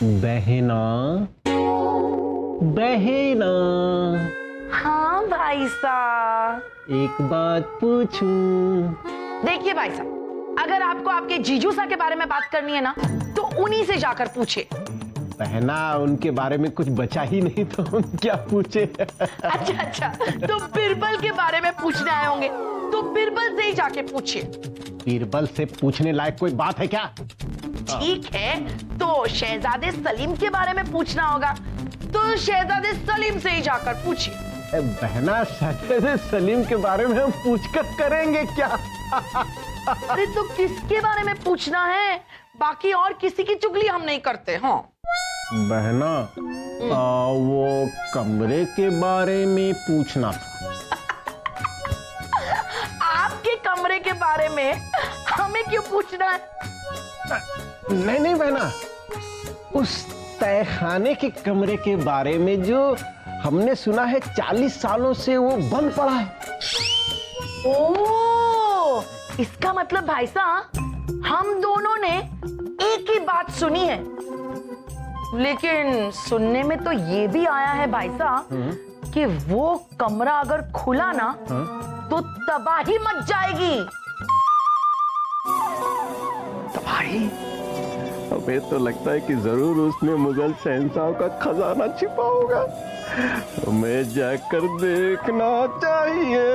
बहना, बहना। हाँ भाई साहब। एक बात पूछूं? देखिए भाई साहब, अगर आपको आपके जीजू सा के बारे में बात करनी है ना, तो उन्हीं से जाकर पूछे। बहना, उनके बारे में कुछ बचा ही नहीं तो हम क्या पूछे? अच्छा, तो बिरबल के बारे में पूछने आए होंगे, तो बिरबल से ही जाके पूछिए। बीरबल से पूछने लायक कोई बात है क्या? ठीक है, तो शहजादे सलीम के बारे में पूछना होगा, तो शहजादे सलीम से ही जाकर पूछिए। बहना, शहजादे सलीम के बारे में हम पूछकर करेंगे क्या? अरे तो किसके बारे में पूछना है? बाकी और किसी की चुगली हम नहीं करते। हाँ बहना, वो कमरे के बारे में पूछना था। आपके कमरे के बारे में हमें क्यों पूछना है? नहीं बहना, उस तहखाने के कमरे के बारे में जो हमने सुना है 40 सालों से वो बंद पड़ा है। ओह, इसका मतलब भाई साहब, हम दोनों ने एक ही बात सुनी है। लेकिन सुनने में तो ये भी आया है भाई साहब कि वो कमरा अगर खुला ना तो तबाही मच जाएगी। तबाही? हमें तो लगता है कि जरूर उसमें मुगल शहंशाह का खजाना छिपा होगा। हमें जाकर देखना चाहिए।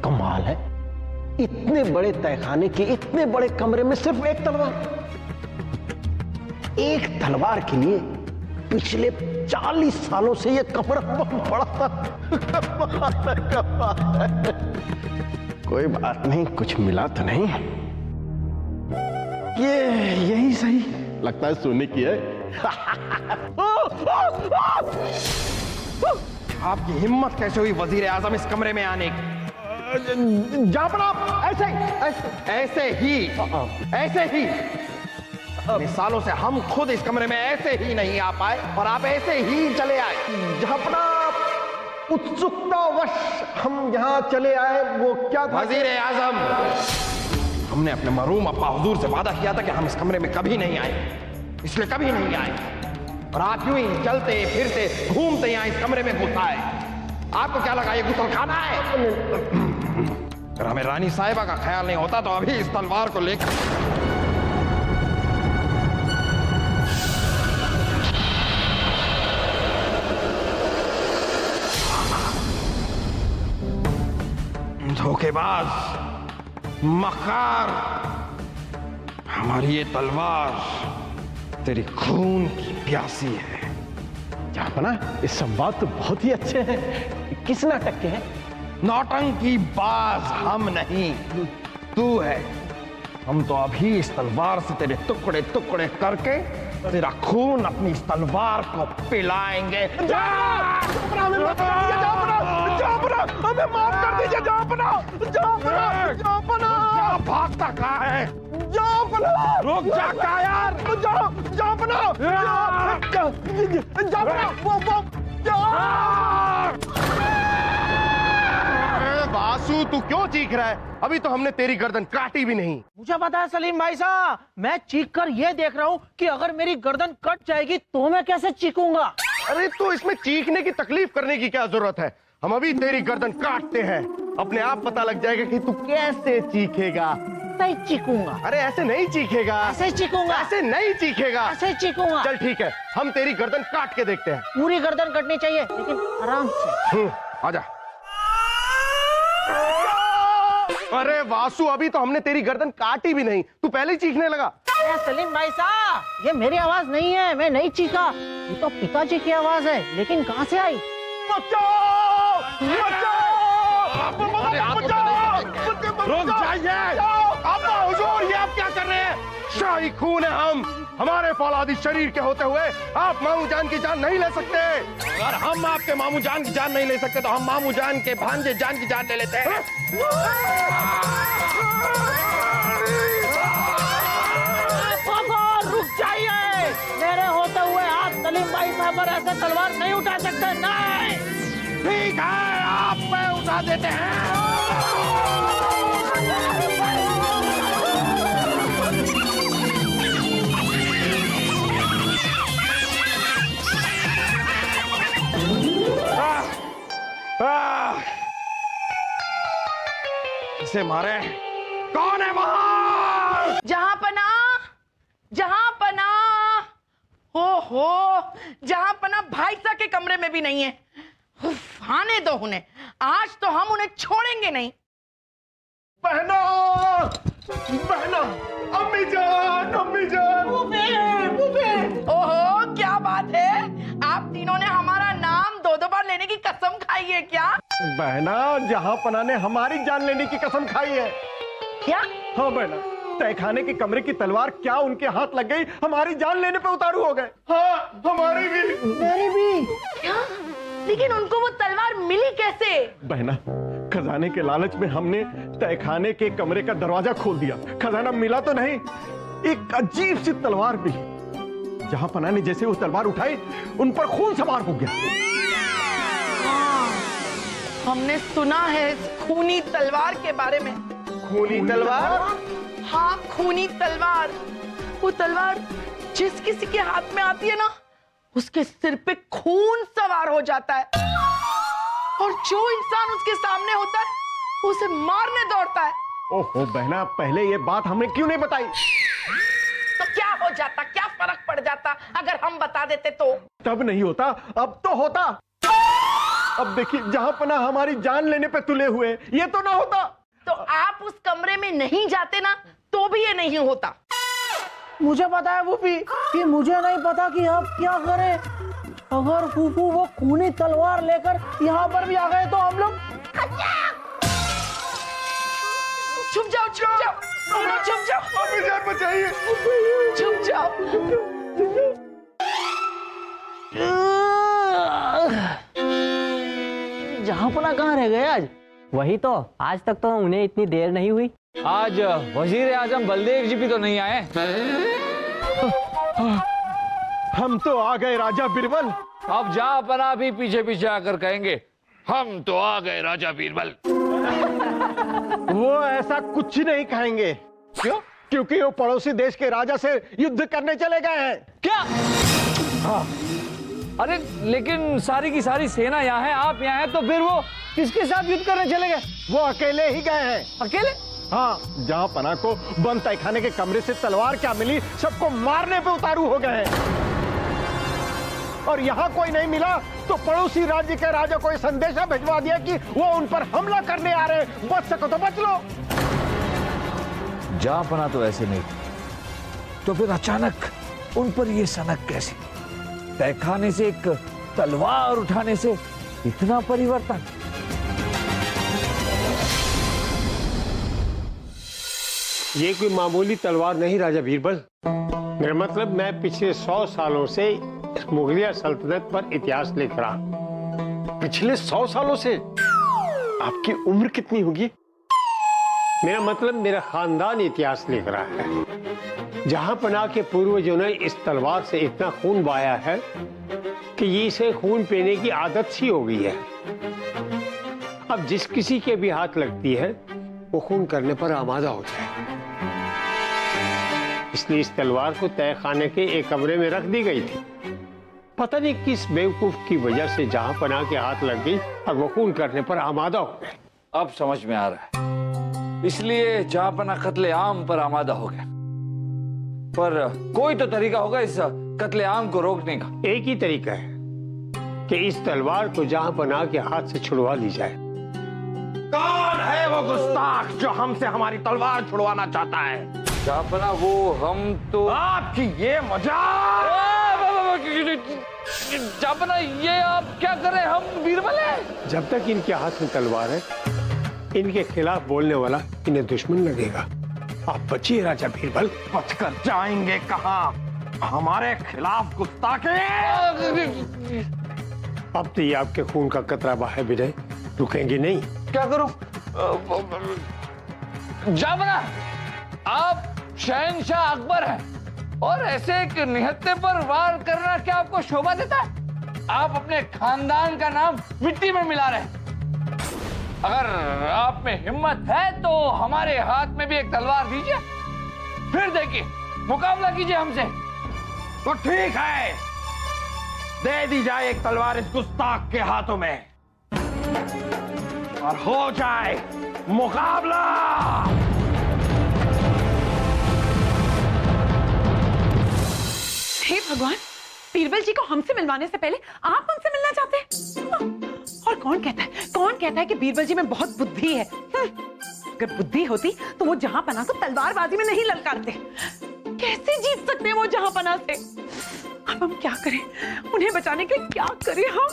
कमाल है, इतने बड़े तहखाने के इतने बड़े कमरे में सिर्फ एक तलवार के लिए पिछले 40 सालों से ये कमरा बंद पड़ा था। कोई बात नहीं, कुछ मिला तो नहीं। यही सही लगता है, सोने की है। आपकी हिम्मत कैसे हुई वजीर आजम इस कमरे में आने की? ऐसे ही इतने सालों से हम खुद इस कमरे में ऐसे ही नहीं आ पाए और आप ऐसे ही चले आए। अपना उत्सुकतावश हम यहाँ चले आए। वो क्या था? वजीर आजम, हमने अपने मरूम अप्पा हुजूर से वादा किया था कि हम इस कमरे में कभी नहीं आए, इसलिए कभी नहीं आए। और आप यूं ही चलते फिरते घूमते यहाँ इस कमरे में घुस आए। आपको क्या लगा ये गुसलखाना है? अगर हमें रानी साहिबा का ख्याल नहीं होता तो अभी इस तलवार को लेकर धोखेबाज, मक्कार, हमारी ये तलवार तेरी खून की प्यासी है। जापना, ये संवाद तो बहुत ही अच्छे हैं। किस नाटक के हैं? नौटंकी बाज हम नहीं, तू है। हम तो अभी इस तलवार से तेरे टुकड़े टुकड़े करके तेरा खून अपनी इस तलवार को पिलाएंगे। हमें माफ कर दीजिए। भागता कहाँ है? रुक जा कायर। वासु, तू क्यों चीख रहा है? अभी तो हमने तेरी गर्दन काटी भी नहीं। मुझे पता है सलीम भाई साहब, मैं चीख कर ये देख रहा हूँ कि अगर मेरी गर्दन कट जाएगी तो मैं कैसे चीखूंगा। अरे तो इसमें चीखने की तकलीफ करने की क्या जरूरत है? हम अभी तेरी गर्दन काटते हैं, अपने आप पता लग जाएगा कि तू कैसे चीखेगा। नहीं चीखूंगा। अरे ऐसे नहीं चीखेगा। ऐसे चीखूंगा। ऐसे नहीं चीखेगा। ऐसे चीखूंगा। चल ठीक है, हम तेरी गर्दन काट के देखते हैं। पूरी गर्दन कटनी चाहिए, लेकिन आराम से। आजा। अरे वासु, अभी तो हमने तेरी गर्दन काटी भी नहीं, तू पहले ही चीखने लगा। सलीम भाई साहब, ये मेरी आवाज नहीं है, मैं नहीं चीखा, ये तो पिताजी की आवाज है, लेकिन कहाँ से आई? बचाओ! रुक जाइए! अब्बा हुजूर, ये आप क्या कर रहे हैं? शाही खून है हम, हमारे फौलादी शरीर के होते हुए आप मामू जान की जान नहीं ले सकते। अगर हम आपके मामू जान की जान नहीं ले सकते तो हम मामू जान के भांजे जान की जान ले लेते हैं। रुक जाइए, मेरे होते हुए आप सलीम भाई साहब पर ऐसे तलवार नहीं उठा सकते। नहीं, ठीक है, आप पे उठा देते हैं। इसे मारे। कौन है वहां? जहां पना हो जहां पना भाई साहब के कमरे में भी नहीं है। उफ, आने दो उन्हें, आज तो हम उन्हें छोड़ेंगे नहीं। बहना, बहना, अम्मी जान, अम्मी जान। ओहो, क्या बात है, आप तीनों ने हमारा नाम दो बार लेने की कसम खाई है क्या? बहना, जहां पना ने हमारी जान लेने की कसम खाई है। क्या? हाँ बहना, तहखाने के कमरे की तलवार क्या उनके हाथ लग गई, हमारी जान लेने पे उतारू हो गए। हाँ, हमारी भी। मेरी भी। क्या? लेकिन उनको वो तलवार मिली कैसे? बहना, खजाने के लालच में हमने तहखाने के कमरे का दरवाजा खोल दिया। खजाना मिला तो नहीं, एक अजीब सी तलवार भी। जहां पना ने जैसे वो तलवार उठाई, उन पर खून सवार हो गया। हमने सुना है इस खूनी तलवार के बारे में। खूनी तलवार? हाँ, खूनी तलवार। वो तलवार जिस किसी के हाथ में आती है ना, उसके सिर पे खून सवार हो जाता है, और जो इंसान उसके सामने होता है वो उसे मारने दौड़ता है। ओहो बहना, पहले ये बात हमने क्यों नहीं बताई? तो क्या हो जाता, क्या फर्क पड़ जाता अगर हम बता देते तो? तब नहीं होता, अब तो होता। अब देखिए, जहां पना हमारी जान लेने पे तुले हुए, ये तो ना होता। तो आप उस कमरे में नहीं जाते ना, तो भी ये नहीं होता। मुझे पता है फूफी, कि मुझे नहीं पता कि अब क्या करें। अगर फूफू वो खूनी तलवार लेकर यहाँ पर भी आ गए तो हम लोग छुप जाओ, छुप जाओ, छुप जाओ, अभी जान बचाइए, छुप जाओ। जहाँ पना कहाँ रह गए आज? वही तो, आज तक तो उन्हें इतनी देर नहीं हुई। आज वजीर आजम बलदेव जी भी तो नहीं आए। हम तो आ गए राजा बीरबल। अब जहाँ पना भी पीछे पीछे आकर कहेंगे, हम तो आ गए राजा बीरबल। वो ऐसा कुछ नहीं कहेंगे। क्यों? क्योंकि वो पड़ोसी देश के राजा से युद्ध करने चले गए हैं। क्या? हाँ। अरे लेकिन सारी की सारी सेना यहाँ है, आप यहाँ हैं, तो फिर वो किसके साथ युद्ध करने चले गए? वो अकेले ही गए हैं। अकेले? हाँ, जहाँ पना को बंद तहखाने के कमरे से तलवार क्या मिली, सबको मारने पे उतारू हो गए हैं। और यहाँ कोई नहीं मिला तो पड़ोसी राज्य के राजा को संदेशा भिजवा दिया कि वो उन पर हमला करने आ रहे हैं, बच सको तो बच लो। जहाँ पना तो ऐसे नहीं, तो फिर अचानक उन पर ये सनक कैसी? तहखाने से एक तलवार उठाने से इतना परिवर्तन? ये कोई मामूली तलवार नहीं राजा बीरबल। मेरा मतलब, मैं पिछले 100 सालों से इस मुगलिया सल्तनत पर इतिहास लिख रहा हूं। पिछले 100 सालों से? आपकी उम्र कितनी होगी? मेरा मतलब, मेरा खानदान इतिहास लिख रहा है। जहां पना के पूर्वजों ने इस तलवार से इतना खून बहाया है कि ये इसे खून पीने की आदत सी हो गई है। अब जिस किसी के भी हाथ लगती है, वो खून करने पर आमादा हो जाए। इसलिए इस तलवार को तहखाने के एक कमरे में रख दी गई थी। पता नहीं किस बेवकूफ की वजह से जहां पना के हाथ लग गई और वो खून करने पर आमादा हो गए। अब समझ में आ रहा है, इसलिए जहाँ पना कत्ले आम पर आमादा हो गया। पर कोई तो तरीका होगा इस कत्ले आम को रोकने का। एक ही तरीका है कि इस तलवार को जहां पना के हाथ से छुड़वा ली जाए। कौन है वो गुस्ताख जो हमसे हमारी तलवार छुड़वाना चाहता है? जापना वो हम तो आपकी ये मजाक। जापना ये आप क्या कर रहे हैं? हम बीरबल हैं। जब तक इनके हाथ में तलवार है, इनके खिलाफ बोलने वाला इन्हें दुश्मन लगेगा। आप बचिए राजा बीरबल। बचकर जाएंगे कहाँ? हमारे खिलाफ गुस्ताखी। अब तो ये आपके खून का कतरा बहाए बिना रुकेंगे नहीं। क्या करूं? जापना, आप शहंशाह अकबर हैं और ऐसे एक निहत्थे पर वार करना क्या आपको शोभा देता है? आप अपने खानदान का नाम मिट्टी में मिला रहे हैं। अगर आप में हिम्मत है तो हमारे हाथ में भी एक तलवार दीजिए, फिर देखिए, मुकाबला कीजिए हमसे। तो ठीक है, दे दी जाए एक तलवार इस गुस्ताख के हाथों में और हो जाए मुकाबला। हे भगवान, बीरबल जी को हमसे मिलवाने से पहले आप उनसे मिलना चाहते हैं? और कौन कहता है कि बीरबल जी में बहुत बुद्धि है? अगर बुद्धि होती तो वो जहांपना को तलवारबाजी में नहीं ललकारते। कैसे जीत सकते हैं वो जहांपना से? अब हम क्या करें? उन्हें बचाने के लिए क्या करें हम?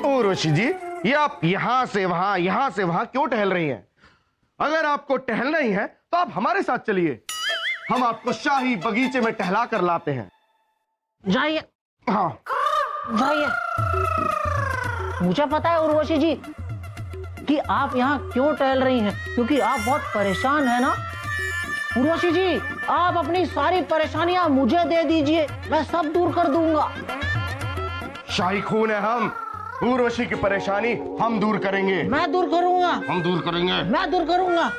ऊर्वशी जी, ये आप यहाँ से वहां क्यों टहल रही हैं? अगर आपको टहलना ही है तो आप हमारे साथ चलिए, हम आपको शाही बगीचे में टहला कर लाते हैं। जाइए। हाँ जाइए। मुझे पता है उर्वशी जी कि आप यहाँ क्यों टहल रही हैं, क्योंकि आप बहुत परेशान है ना। उर्वशी जी, आप अपनी सारी परेशानियां मुझे दे दीजिए, मैं सब दूर कर दूंगा। शाही खून है हम, उर्वशी की परेशानी हम दूर करेंगे। मैं दूर करूंगा। हम दूर करेंगे। मैं दूर करूंगा।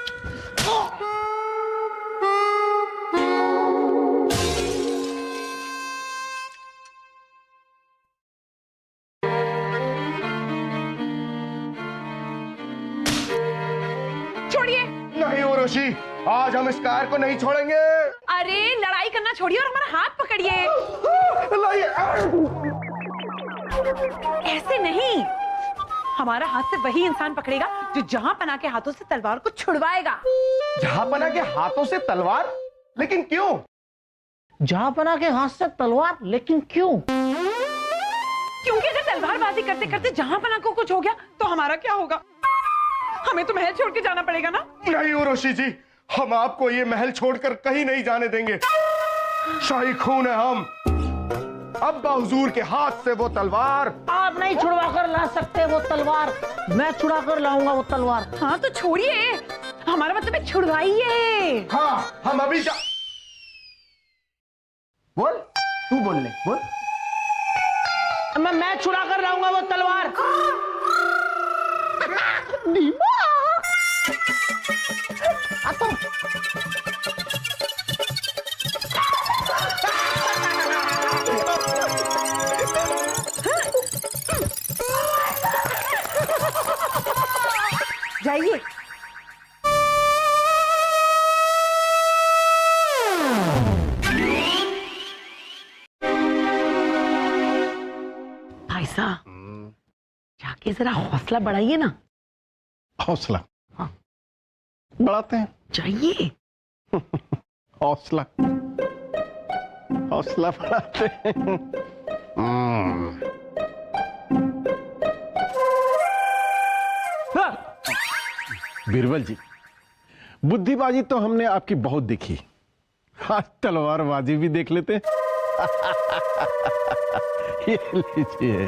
छोड़िए। नहीं उर्वशी, आज हम इस कार को नहीं छोड़ेंगे। अरे लड़ाई करना छोड़िए और हमारा हाथ पकड़िए। ऐसे नहीं, हमारा हाथ से वही इंसान पकड़ेगा जो जहांपना के हाथों से तलवार को छुड़वाएगा। जहांपना के हाथों से तलवार? लेकिन क्यों? जहांपना के हाथ से तलवार, लेकिन क्यों? क्योंकि अगर तलवारबाजी करते करते जहांपना को कुछ हो गया तो हमारा क्या होगा? हमें तो महल छोड़ के जाना पड़ेगा ना। नहीं उर्वशी जी, हम आपको ये महल छोड़कर कहीं नहीं जाने देंगे। शाही खून है हम। अब्बा हुजूर के हाथ से वो तलवार आप नहीं छुड़वा कर ला सकते वो तलवार, मैं छुड़ा कर लाऊंगा वो तलवार। हाँ तो छोड़िए, हमारा मतलब है छुड़वाइए। हाँ, हम अभी बोल, तू बोल ले, बोल। मैं छुड़ा कर लाऊंगा वो तलवार। जाइए। भाई साहब, जाके जरा हौसला बढ़ाइए ना। हौसला? हाँ, बढ़ाते हैं। जाइए। हौसला बढ़ाते हैं। बीरबल जी, बुद्धिबाजी तो हमने आपकी बहुत देखी, आज तलवारबाजी भी देख लेते हैं। ये लीजिए,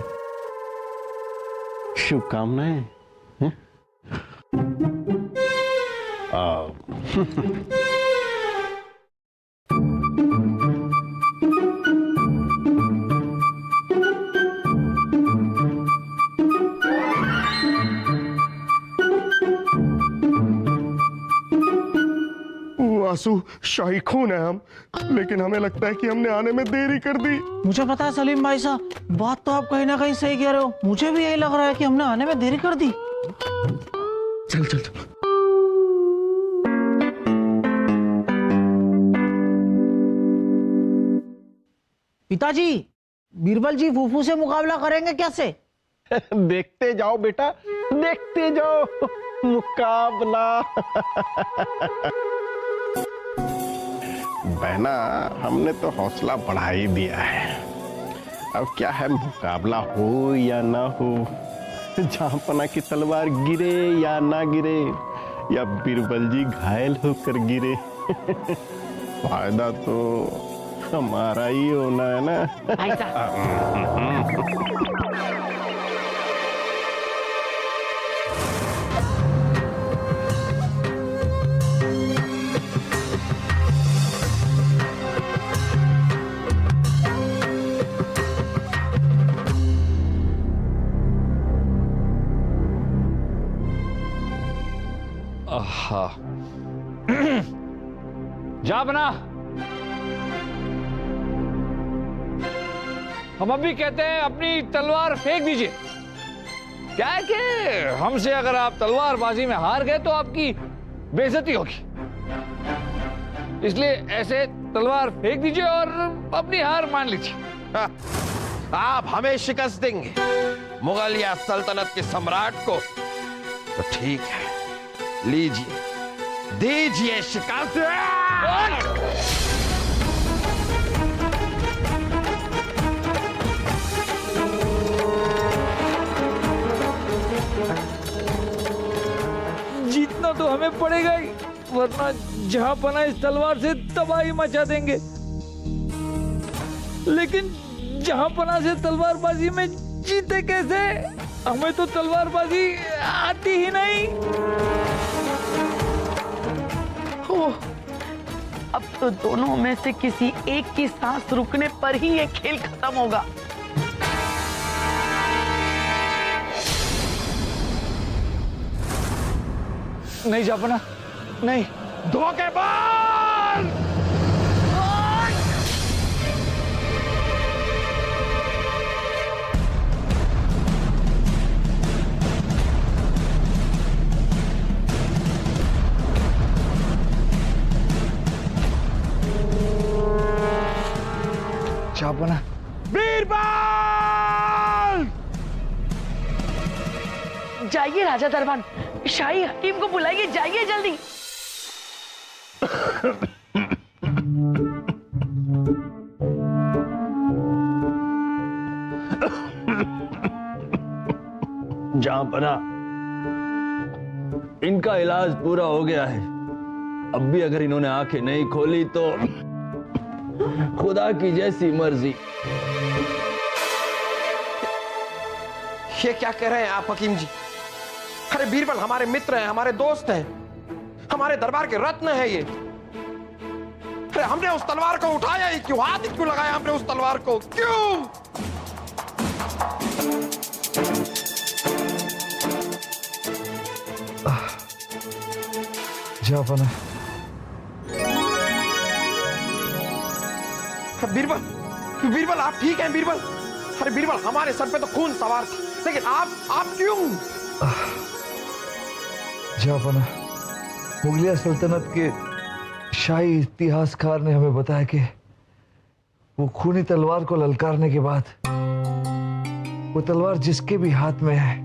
शुभकामनाएं। आंसू, शाही खून है हम, लेकिन हमें लगता है कि हमने आने में देरी कर दी। मुझे पता है सलीम भाई साहब, बात तो आप कहीं ना कहीं सही कह रहे हो। मुझे भी यही लग रहा है कि हमने आने में देरी कर दी। चल चल चल। पिताजी, बीरबल जी फूफू से मुकाबला करेंगे कैसे? देखते जाओ बेटा, देखते जाओ, मुकाबला। बहना, हमने तो हौसला बढ़ा ही दिया है। अब क्या है, मुकाबला हो या ना हो, जहांपना की तलवार गिरे या ना गिरे, या बीरबल जी घायल होकर गिरे, फायदा तो हमारा ही होना है ना। भाई साहब, आहा। जाबना, हम अभी कहते हैं अपनी तलवार फेंक दीजिए। क्या है कि हमसे अगर आप तलवारबाजी में हार गए तो आपकी बेइज्जती होगी, इसलिए ऐसे तलवार फेंक दीजिए और अपनी हार मान लीजिए। आप हमें शिकस्त देंगे, मुगलिया सल्तनत के सम्राट को? तो ठीक है, लीजिए, दीजिए शिकस्त। जीतना तो हमें पड़ेगा ही, वरना जहांपना इस तलवार से तबाही मचा देंगे। लेकिन जहांपना से तलवारबाजी में जीते कैसे? हमें तो तलवारबाजी आती ही नहीं। ओह, अब तो दोनों में से किसी एक की सांस रुकने पर ही ये खेल खत्म होगा। नहीं जापना, नहीं। धोखेबाज! जापना, बीरबल! जाइए राजा दरबान, शाही हकीम को बुलाइए, जाइए जल्दी। जहांपना, इनका इलाज पूरा हो गया है। अब भी अगर इन्होंने आंखें नहीं खोली तो खुदा की जैसी मर्जी। ये क्या कह रहे हैं आप हकीम जी? अरे बीरबल हमारे मित्र हैं, हमारे दोस्त हैं, हमारे दरबार के रत्न हैं ये। अरे हमने उस तलवार को उठाया ही क्यों? हाथ ही क्यों लगाया हमने उस तलवार को? क्यों? जापना, बीरबल, बीरबल आप ठीक हैं बीरबल? अरे बीरबल हमारे सर पे तो खून सवार था, लेकिन आप क्यों? जापना, मुगलिया सल्तनत के शाही इतिहासकार ने हमें बताया कि वो खूनी तलवार को ललकारने के बाद वो तलवार जिसके भी हाथ में है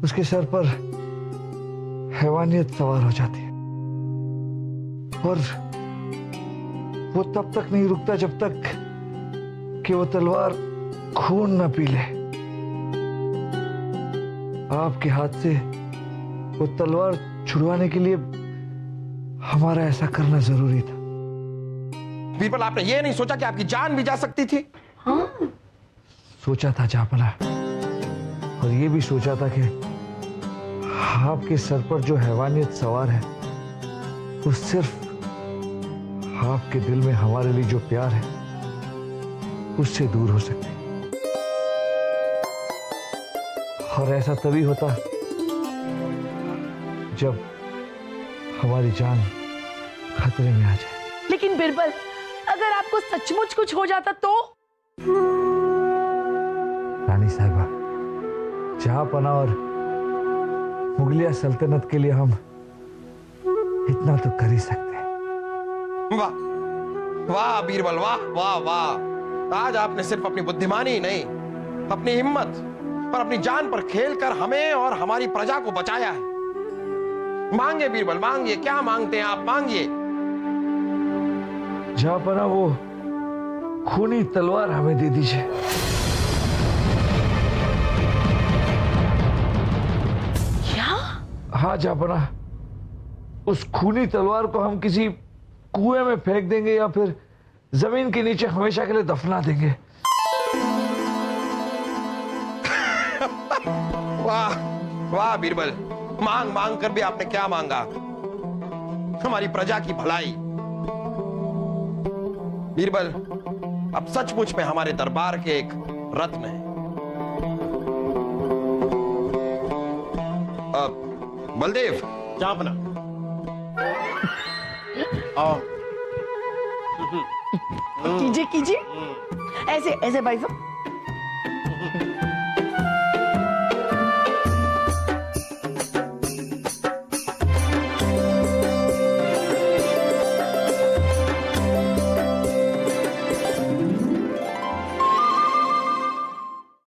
उसके सर पर हैवानियत सवार हो जाती है, और वो तब तक नहीं रुकता जब तक कि वो तलवार खून न पी ले। आपके हाथ से वो तलवार छुड़वाने के लिए हमारा ऐसा करना जरूरी था। बीरबल आपने ये नहीं सोचा कि आपकी जान भी जा सकती थी? हाँ? सोचा था जापना, और ये भी सोचा था कि आपके सर पर जो हैवानियत सवार है वो सिर्फ आपके दिल में हमारे लिए जो प्यार है उससे दूर हो सकती है, और ऐसा तभी होता जब हमारी जान खतरे में आ जाए। लेकिन बिरबल, अगर आपको सचमुच कुछ हो जाता तो? रानी साहिबा, जहांपना और मुगलिया सल्तनत के लिए हम इतना तो कर ही सकते हैं। वाह वाह बीरबल, वाह वाह वाह! आज आपने सिर्फ अपनी बुद्धिमानी ही नहीं, अपनी हिम्मत और अपनी जान पर खेलकर हमें और हमारी प्रजा को बचाया है। मांगे बीरबल, मांगिए, क्या मांगते हैं आप? मांगिए। जहापना वो खूनी तलवार हमें दे दीजिए। क्या? हाँ जहापना, उस खूनी तलवार को हम किसी कुएं में फेंक देंगे या फिर जमीन के नीचे हमेशा के लिए दफना देंगे। वाह वाह बीरबल, मांग मांग कर भी आपने क्या मांगा? हमारी प्रजा की भलाई। बीरबल, अब सचमुच में हमारे दरबार के एक रत्न है। बलदेव, जापना आओ। कीजिए कीजिए, ऐसे ऐसे भाई साहब।